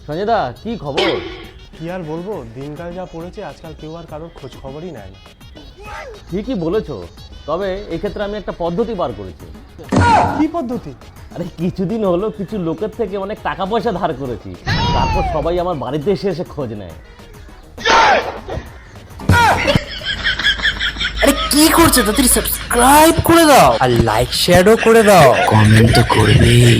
সঞ্জয় দা, কি খবর? কি আর বলবো, দিনকাল যা পড়েছে আজকাল কেউ আর কারোর খোঁজ খবরই নেয় না। ঠিকই বলেছো, তবে এক্ষেত্রে আমি একটা পদ্ধতি বার করেছি। কি পদ্ধতি? আরে কিছুদিন হলো কিছু লোকের থেকে অনেক টাকা পয়সা ধার করেছি, তারপর সবাই আমার বাড়িতে এসে এসে খোঁজ নেয়। আরে কি করছো? তাড়াতাড়ি সাবস্ক্রাইব করে দাও আর লাইক শেয়ারও করে দাও, কমেন্ট তো করবেই।